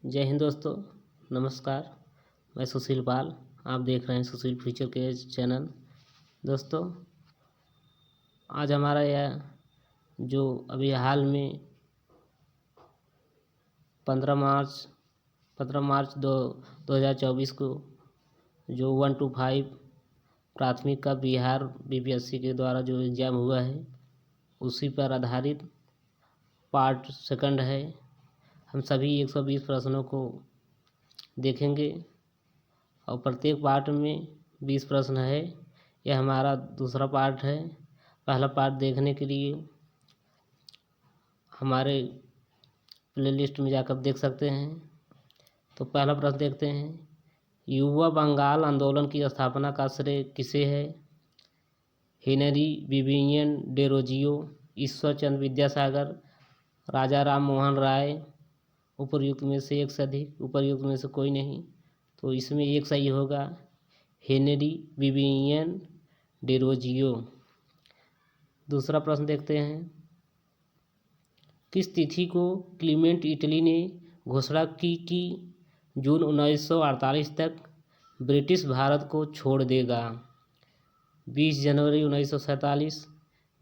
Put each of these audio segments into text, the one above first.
जय हिंद दोस्तों, नमस्कार। मैं सुशील पाल, आप देख रहे हैं सुशील फ्यूचर के चैनल। दोस्तों, आज हमारा यह जो अभी हाल में 15 मार्च 2024 को जो 1 to 5 प्राथमिक का बिहार बीपीएससी के द्वारा जो एग्ज़ाम हुआ है, उसी पर आधारित पार्ट सेकंड है। हम सभी 120 प्रश्नों को देखेंगे और प्रत्येक पार्ट में 20 प्रश्न है। यह हमारा दूसरा पार्ट है। पहला पार्ट देखने के लिए हमारे प्लेलिस्ट में जाकर देख सकते हैं। तो पहला प्रश्न देखते हैं, युवा बंगाल आंदोलन की स्थापना का श्रेय किसे है? Henry Vivian Derozio, Ishwar Chandra Vidyasagar, राजा राम मोहन राय। उपर्युक्त में से एक से अधिक, उपर्युक्त में से कोई नहीं। तो इसमें एक सही होगा, हेनरी विवियन डेरोजियो। दूसरा प्रश्न देखते हैं, किस तिथि को क्लीमेंट इटली ने घोषणा की कि जून 1948 तक ब्रिटिश भारत को छोड़ देगा? 20 जनवरी 1947,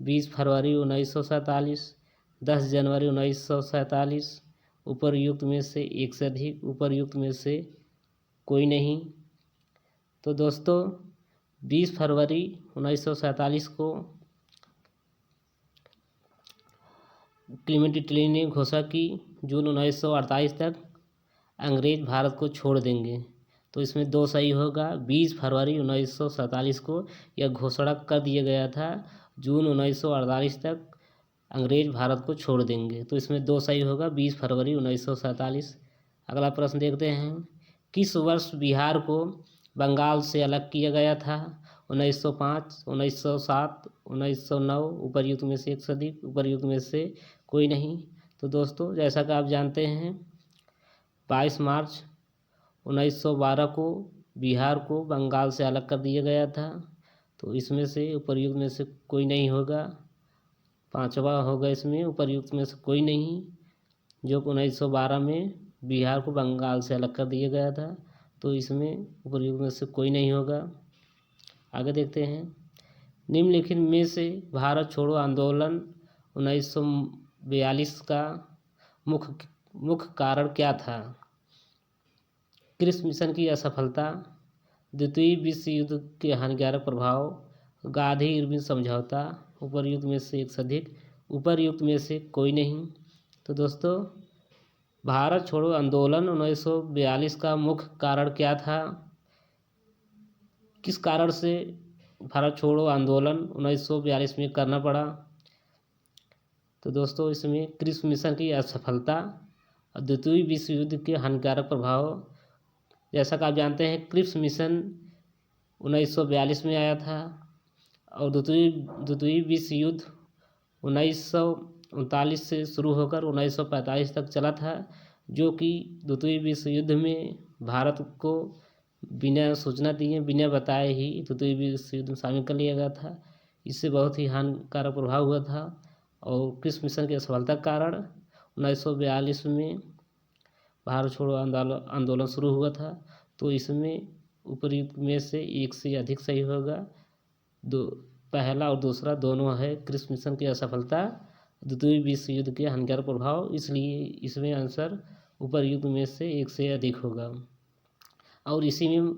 20 फरवरी 1947, 10 जनवरी 1947। उपर्युक्त में से एक से अधिक, उपर्युक्त में से कोई नहीं। तो दोस्तों, 20 फरवरी 1947 को क्लीमेंट इटली ने घोषणा की जून 1948 तक अंग्रेज भारत को छोड़ देंगे। तो इसमें दो सही होगा। 20 फरवरी 1947 को यह घोषणा कर दिया गया था, जून 1948 तक अंग्रेज भारत को छोड़ देंगे। तो इसमें दो सही होगा, 20 फरवरी 1947। अगला प्रश्न देखते हैं, किस वर्ष बिहार को बंगाल से अलग किया गया था? 1905, 1907, 1909। उपर्युक्त में से एक से अधिक, उपर्युक्त में से कोई नहीं। तो दोस्तों, जैसा कि आप जानते हैं, 22 मार्च 1912 को बिहार को बंगाल से अलग कर दिया गया था। तो इसमें से उपर्युक्त में से कोई नहीं होगा। पांचवा होगा इसमें, उपर्युक्त में से कोई नहीं, जो 1912 में बिहार को बंगाल से अलग कर दिया गया था। तो इसमें उपर्युक्त में से कोई नहीं होगा। आगे देखते हैं, निम्नलिखित में से भारत छोड़ो आंदोलन 1942 का मुख्य कारण क्या था? क्रिप्स मिशन की असफलता, द्वितीय विश्व युद्ध के हानिकारक प्रभाव, गांधी इरविन समझौता। उपर्युक्त में से एक से अधिक, उपर्युक्त में से कोई नहीं। तो दोस्तों, भारत छोड़ो आंदोलन 1942 का मुख्य कारण क्या था? किस कारण से भारत छोड़ो आंदोलन 1942 में करना पड़ा? तो दोस्तों, इसमें क्रिप्स मिशन की असफलता और द्वितीय विश्व युद्ध के हानिकारक प्रभाव। जैसा कि आप जानते हैं, क्रिप्स मिशन 1942 में आया था और द्वितीय विश्व युद्ध 1939 से शुरू होकर 1945 तक चला था, जो कि द्वितीय विश्व युद्ध में भारत को बिना सूचना दिए, बिना बताए ही द्वितीय विश्व युद्ध में शामिल कर लिया गया था। इससे बहुत ही हानिकारक प्रभाव हुआ था और क्रिप्स मिशन की असफलता के कारण 1942 में भारत छोड़ो आंदोलन शुरू हुआ था। तो इसमें उपर्युक्त में से एक से अधिक सही होगा। पहला और दूसरा दोनों है, क्रिप्स मिशन की असफलता, द्वितीय विश्व युद्ध के हानिकारक प्रभाव, इसलिए इसमें आंसर उपर्युक्त में से एक से अधिक होगा। और इसी में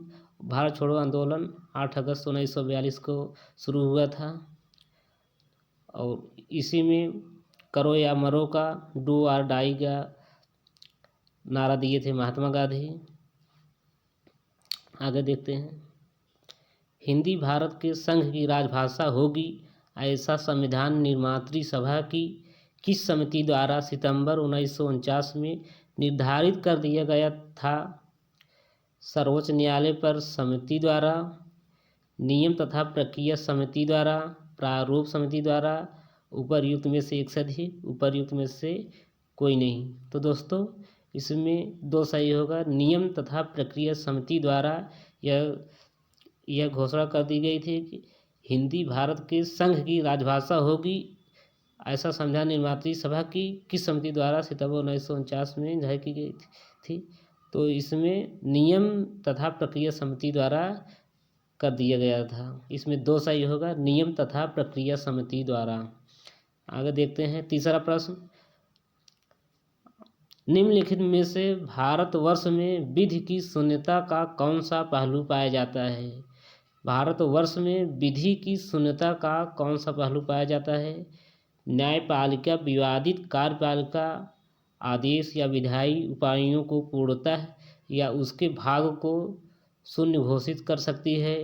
भारत छोड़ो आंदोलन 8 अगस्त 1942 को शुरू हुआ था और इसी में करो या मरो का, डू और डाई का नारा दिए थे महात्मा गांधी। आगे देखते हैं, हिंदी भारत के संघ की राजभाषा होगी, ऐसा संविधान निर्मात्री सभा की किस समिति द्वारा सितंबर 1949 में निर्धारित कर दिया गया था? सर्वोच्च न्यायालय पर समिति द्वारा, नियम तथा प्रक्रिया समिति द्वारा, प्रारूप समिति द्वारा। उपर्युक्त में से एक से अधिक, उपर्युक्त में से कोई नहीं। तो दोस्तों, इसमें दो सही होगा, नियम तथा प्रक्रिया समिति द्वारा यह घोषणा कर दी गई थी कि हिंदी भारत के संघ की राजभाषा होगी, ऐसा संविधान निर्मात्री सभा की किस समिति द्वारा सितंबर 1949 में जारी की गई थी? तो इसमें नियम तथा प्रक्रिया समिति द्वारा कर दिया गया था। इसमें दो सही होगा, नियम तथा प्रक्रिया समिति द्वारा। आगे देखते हैं तीसरा प्रश्न, निम्नलिखित में से भारतवर्ष में विधि की शून्यता का कौन सा पहलू पाया जाता है? भारतवर्ष में विधि की शून्यता का कौन सा पहलू पाया जाता है? न्यायपालिका विवादित कार्यपालिका आदेश या विधायी उपायों को पूर्णतः या उसके भाग को शून्य घोषित कर सकती है।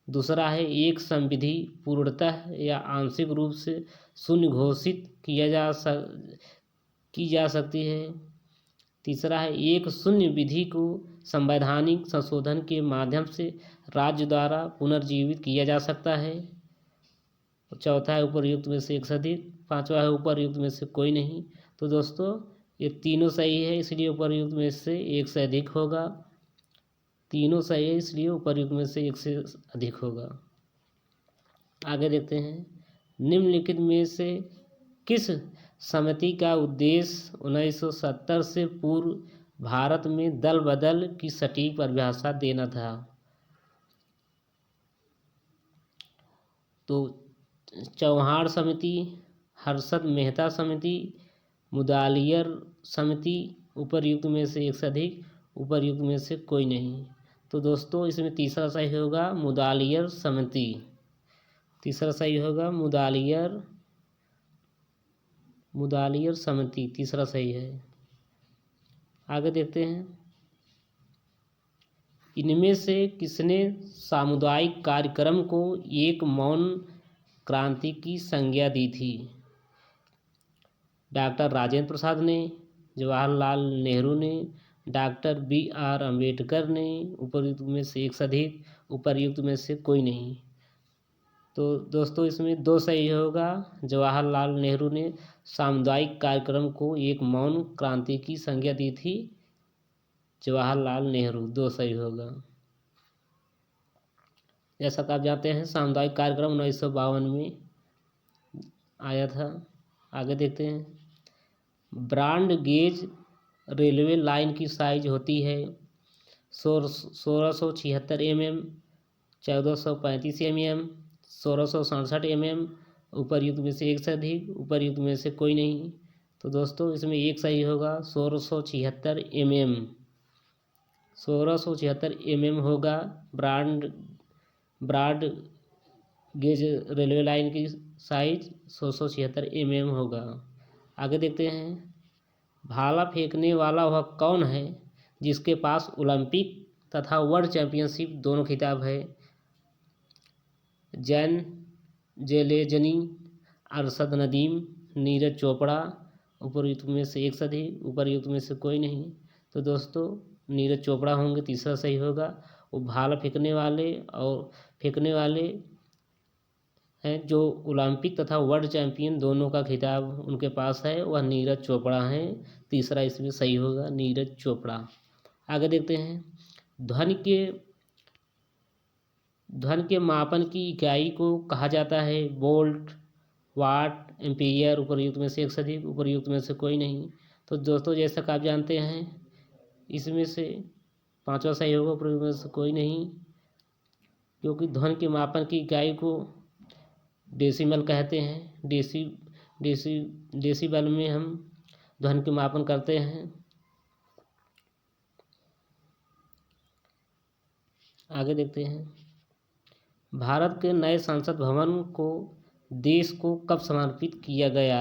दूसरा है एक संविधि पूर्णतः या आंशिक रूप से शून्य घोषित की जा सकती है। तीसरा है एक शून्य विधि को संवैधानिक संशोधन के माध्यम से राज्य द्वारा पुनर्जीवित किया जा सकता है। चौथा है उपर्युक्त में से एक से अधिक। पांचवा है उपर्युक्त में से कोई नहीं। तो दोस्तों ये तीनों सही है, इसलिए उपर्युक्त में से एक से अधिक होगा। तीनों सही है, इसलिए उपर्युक्त में से एक से अधिक होगा। आगे देखते हैं, निम्नलिखित में से किस समिति का उद्देश्य 1970 से पूर्व भारत में दल बदल की सटीक परिभाषा देना था? तो चौहान समिति, हर्षद मेहता समिति, मुदालियर समिति, उपर्युक्त में से एक से अधिक, उपर्युक्त में से कोई नहीं। तो दोस्तों इसमें तीसरा सही होगा मुदालियर समिति। तीसरा सही होगा मुदालियर समिति, तीसरा सही है। आगे देखते हैं, इनमें से किसने सामुदायिक कार्यक्रम को एक मौन क्रांति की संज्ञा दी थी? डॉक्टर राजेंद्र प्रसाद ने, जवाहरलाल नेहरू ने, डॉक्टर BR अम्बेडकर ने, उपर्युक्त में से एक से अधिक, उपर्युक्त में से कोई नहीं। तो दोस्तों इसमें दो सही होगा, जवाहरलाल नेहरू ने सामुदायिक कार्यक्रम को एक मौन क्रांति की संज्ञा दी थी, जवाहरलाल नेहरू, दो सही होगा। जैसा कि आप जानते हैं सामुदायिक कार्यक्रम 1952 में आया था। आगे देखते हैं, ब्रॉड गेज रेलवे लाइन की साइज होती है 1676 mm, 1435 mm, 1667 mm, उपर्युक्त में से एक से अधिक, उपर्युक्त में से कोई नहीं। तो दोस्तों इसमें एक सही होगा 1676 mm, 1676 mm होगा ब्रॉड गेज रेलवे लाइन की साइज 1676 mm होगा। आगे देखते हैं, भाला फेंकने वाला वह कौन है जिसके पास ओलंपिक तथा वर्ल्ड चैंपियनशिप दोनों खिताब है? जैन जेलेजनी, अरशद नदीम, नीरज चोपड़ा, उपर्युक्त में से एक से अधिक, उपर्युक्त में से कोई नहीं। तो दोस्तों नीरज चोपड़ा होंगे, तीसरा सही होगा। वो भाला फेंकने वाले हैं जो ओलंपिक तथा वर्ल्ड चैंपियन दोनों का खिताब उनके पास है, वह नीरज चोपड़ा हैं, तीसरा इसमें सही होगा नीरज चोपड़ा। आगे देखते हैं, ध्वनि के मापन की इकाई को कहा जाता है वोल्ट, वाट, एम्पीयर, उपर्युक्त में से एक से अधिक, उपर्युक्त में से कोई नहीं। तो दोस्तों जैसा कि आप जानते हैं इसमें से पांचवा सही होगा, उपर्युक्त में से कोई नहीं, क्योंकि ध्वनि के मापन की इकाई को डेसिमल कहते हैं। डेसीबल में हम ध्वनि के मापन करते हैं। आगे देखते हैं, भारत के नए संसद भवन को देश को कब समर्पित किया गया?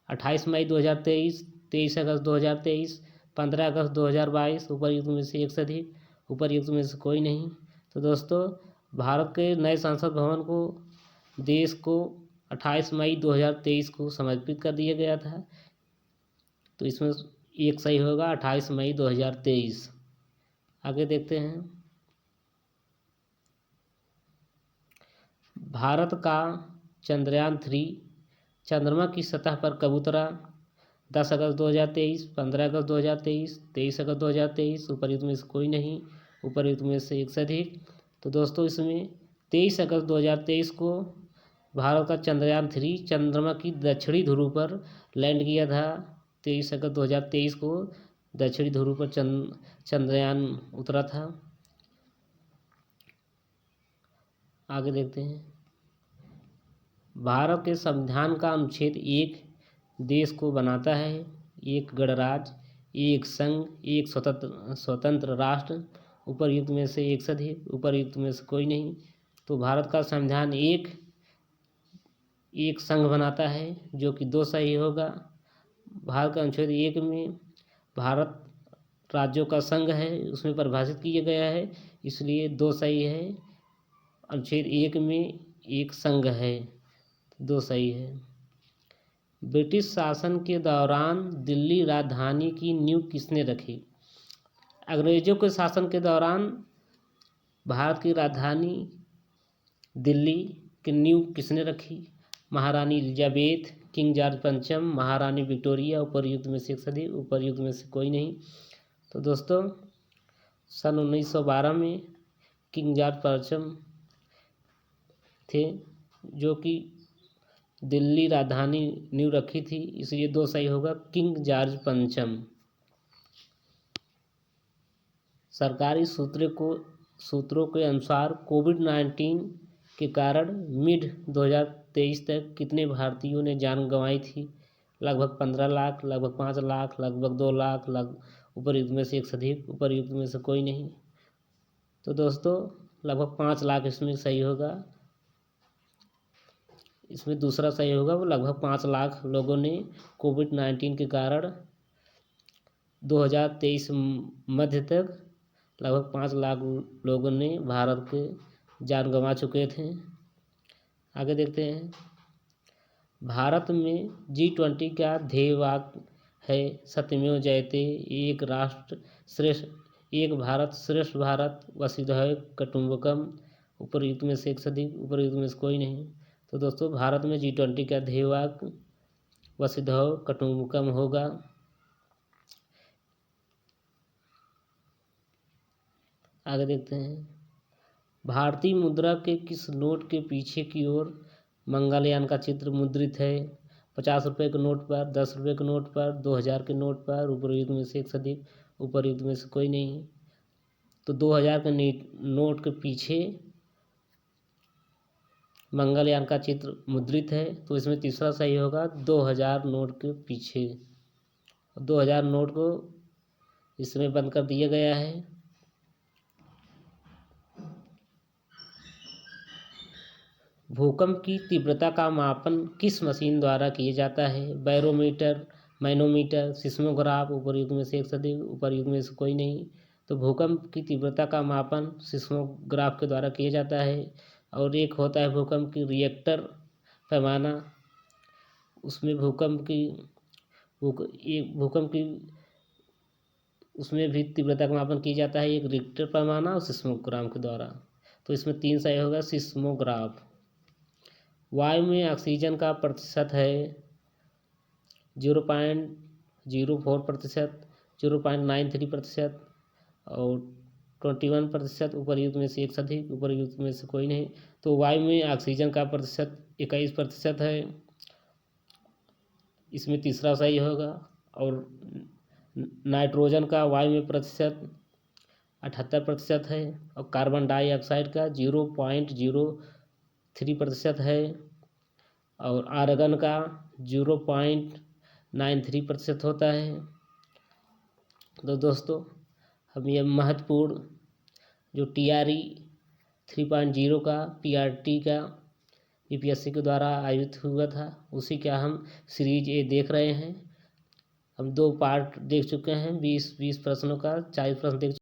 28 मई 2023, 23 अगस्त 2023, 15 अगस्त 2022, उपर्युक्त में से एक से अधिक, उपर्युक्त में से कोई नहीं। तो दोस्तों भारत के नए संसद भवन को देश को 28 मई 2023 को समर्पित कर दिया गया था। तो इसमें एक सही होगा 28 मई 2023। आगे देखते हैं, भारत का चंद्रयान 3 चंद्रमा की सतह पर कब उतरा? 10 अगस्त 2023, 15 अगस्त 2023, 23 अगस्त 2023, उपर्युक्त में से कोई नहीं, उपर्युक्त में से एक से अधिक। तो दोस्तों इसमें 23 अगस्त 2023 को भारत का चंद्रयान-3 चंद्रमा की दक्षिणी ध्रुव पर लैंड किया था 23 अगस्त 2023 को। दक्षिणी ध्रुव पर चंद्रयान उतरा था। आगे देखते हैं। भारत के संविधान का अनुच्छेद 1 देश को बनाता है एक गणराज्य, एक संघ, एक स्वतंत्र राष्ट्र, उपरयुक्त में से एक से अधिक, उपरयुक्त में से कोई नहीं। तो भारत का संविधान एक संघ बनाता है, जो कि 2 सही होगा। भारत का अनुच्छेद 1 में भारत राज्यों का संघ है, उसमें परिभाषित किया गया है, इसलिए 2 सही है। अनुच्छेद 1 में एक संघ है, 2 सही है। ब्रिटिश शासन के दौरान दिल्ली राजधानी की नींव किसने रखी? अंग्रेजों के शासन के दौरान भारत की राजधानी दिल्ली की नींव किसने रखी? महारानी एलिजाबेथ, किंग जॉर्ज पंचम, महारानी विक्टोरिया, उपरयुक्त में से एक सदी, उपरयुक्त में से कोई नहीं। तो दोस्तों सन 1912 में किंग जॉर्ज पंचम थे, जो कि दिल्ली राजधानी नींव रखी थी, इसलिए 2 सही होगा, किंग जॉर्ज पंचम। सरकारी सूत्रों के अनुसार कोविड-19 के कारण मिड 2023 तक कितने भारतीयों ने जान गंवाई थी? लगभग 15 लाख, लगभग 5 लाख, लगभग 2 लाख, उपरयुक्त में से एक से अधिक, उपरयुक्त में से कोई नहीं। तो दोस्तों लगभग 5 लाख इसमें सही होगा। इसमें दूसरा सही होगा, वो लगभग 5 लाख लोगों ने कोविड-19 के कारण 2023 मध्य तक लगभग 5 लाख लोगों ने भारत के जान गंवा चुके थे। आगे देखते हैं। भारत में G20 का ध्येय वाक्य है सत्यमेव जयते, एक राष्ट्र श्रेष्ठ, एक भारत श्रेष्ठ भारत, वसुधैव कुटुंबकम, उपरयुक्त में से एक से अधिक, उपरयुक्त में से कोई नहीं। तो दोस्तों भारत में G20 का ध्येय वाक्य वसुधैव कुटुंबकम होगा। आगे देखते हैं। भारतीय मुद्रा के किस नोट के पीछे की ओर मंगलयान का चित्र मुद्रित है? 50 रुपये के नोट पर, 10 रुपये के नोट पर, 2000 के नोट पर, उपरयुक्त में से एक से अधिक, उपरयुक्त में से कोई नहीं। तो 2000 के नोट के पीछे मंगलयान का चित्र मुद्रित है, तो इसमें तीसरा सही होगा, 2000 नोट के पीछे। 2000 नोट को इसमें बंद कर दिया गया है। भूकंप की तीव्रता का मापन किस मशीन द्वारा किया जाता है? बैरोमीटर, मैनोमीटर, सिस्मोग्राफ, उपरयुक्त में से एक से अधिक, उपरयुक्त में से कोई नहीं। तो भूकंप की तीव्रता का मापन सिस्मोग्राफ के द्वारा किया जाता है। और एक होता है भूकंप की रिएक्टर पैमाना, उसमें भूकंप की उसमें भी तीव्रता का मापन किया जाता है, एक रिएक्टर पैमाना और सिस्मोग्राफ के द्वारा। तो इसमें 3 सही होगा, सिस्मोग्राफ। वायु में ऑक्सीजन का प्रतिशत है 0.04%, 0.93% और 21%, उपरयुक्त में से एक से अधिक, उपरयुक्त में से कोई नहीं। तो वायु में ऑक्सीजन का प्रतिशत 21% है, इसमें तीसरा सही होगा। और नाइट्रोजन का वायु में प्रतिशत 78% है, और कार्बन डाइऑक्साइड का 0.03% है, और आर्गन का 0.93% होता है। तो दोस्तों हम ये महत्वपूर्ण जो TRE 3.0 का PRT का UPSC के द्वारा आयोजित हुआ था, उसी का हम सीरीज ए देख रहे हैं। हम 2 पार्ट देख चुके हैं, 20 प्रश्नों का 40 प्रश्न देख